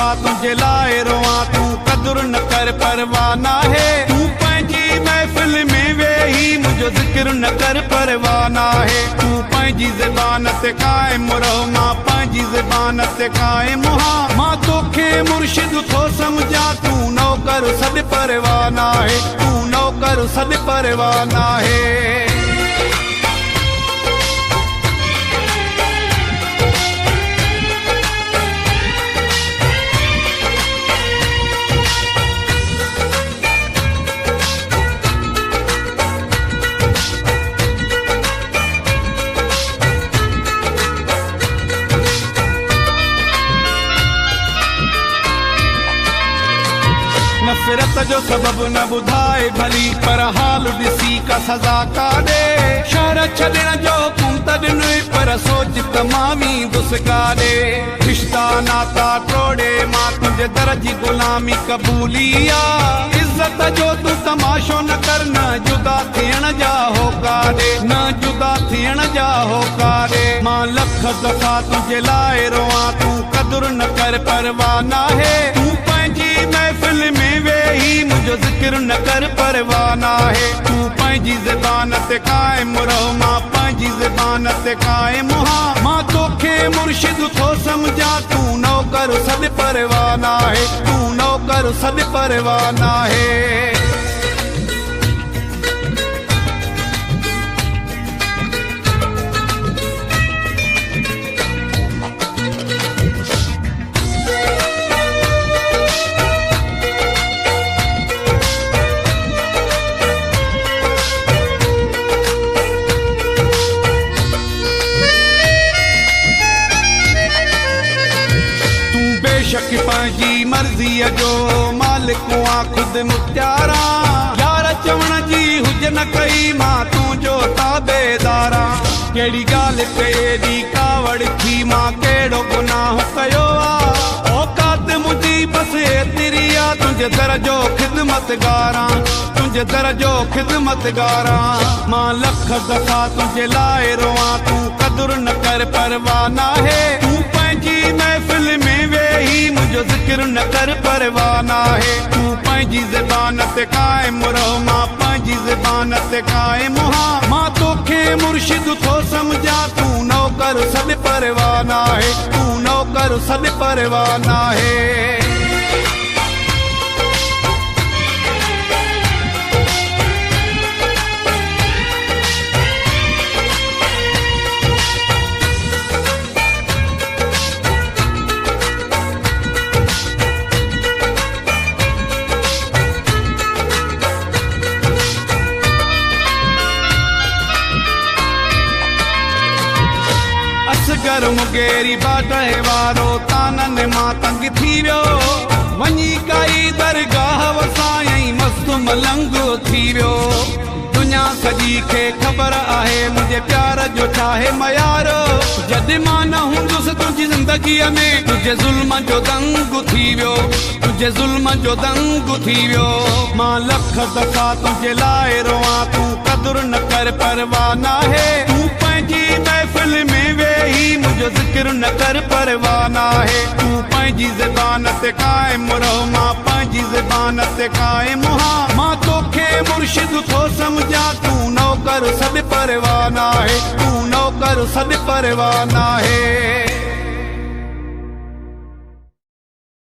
दफा तुझे लाए रोआ तू कदर न कर परवाह ना है तू पंहिंजी महफिल में वेही मुझो जिक्र न कर परवाह ना है तू पंहिंजी ज़बान ते कायम रहो मां पंहिंजी ज़बान ते कायम हाँ मां तोखे मुर्शिद थो समझा तू नौकर सद परवाह ना है तू नौकर सद परवाह ना है नफ़रत जो सबब न ॿुधाए भली पर हाल ॾिसी का सज़ा का ॾे शहर छॾण जो हुकुम त ॾिनो पर सोच तमामी दुस्का ॾे रिश्ता नाता टोड़े मां तुंहिंजे दर जी ग़ुलामी क़बूली आहे इज़त जो तूं तमाशो न कर न जुदा थियण जा होका ॾे न जुदा थियण जा होका ॾे मां लख दफ़ा तुंहिंजे लाइ रोआ तूं कदुर न कर परवाह ना है तूं पंहिंजी महफिल में वेही मुझो जिक्र न कर परवाह ना है तू पंहिंजी ज़बान ते कायम रहो मां पंहिंजी ज़बान ते कायम हाँ मां तोखे मुर्शिद थो समझा तू नौकर सद परवाह ना है तू नौकर सद परवाह ना है बेशक पंहिंजी मर्ज़ीअ जो मालिक आ ख़ुदि मुख्तियारा यार चवण जी हुज न कई मां तुंहिंजो ताबेदारा कहिड़ी ॻाल्हि ते एॾी कावड़ थी मां कहिड़ो गुनाह कयो आहे औकात मुंहिंजी बसि एतिरी आहे तुंहिंजे दर जो ख़िदमतगारा तुंहिंजे दर जो ख़िदमतगारा मां लख दफ़ा तुंहिंजे लाइ रोआ तूं कदुर न कर परवाह ना है तूं पंहिंजी महफिल में वेही मुझो जिक्र न कर परवाह ना है तू पंहिंजी ज़बान ते कायम रहो मां पंहिंजी ज़बान ते कायम हाँ मां तोखे मुर्शिद थो समझा तू नौकर सद परवाह ना है तू नौकर सद परवाह ना है असगर मुगेरी बाटहे वारो तानन मां तंग थी वियो वञी काई दरगाह वसायई मस्त मलंग थी वियो दुनिया सॼी खे ख़बर आहे मुंहिंजे प्यार जो चाहे मयार जॾहिं मां न हूंदुसि तुंहिंजी ज़िंदगीअ में तुंहिंजे ज़ुल्म जो दंग थी वियो तुंहिंजे ज़ुल्म जो दंग थी वियो मां लख दफ़ा तुंहिंजे लाइ रोआ तूं कदुर न कर परवाह ना है तूं पंहिंजी महफिल में वेही मुझो जिक्र न कर परवाह ना है तू पंहिंजी ज़बान ते कायम रहो मां पंहिंजी ज़बान ते कायम हाँ मां तोखे मुर्शिद थो समझा तू नौकर सद परवाह ना है तू नौकर सद परवाह ना है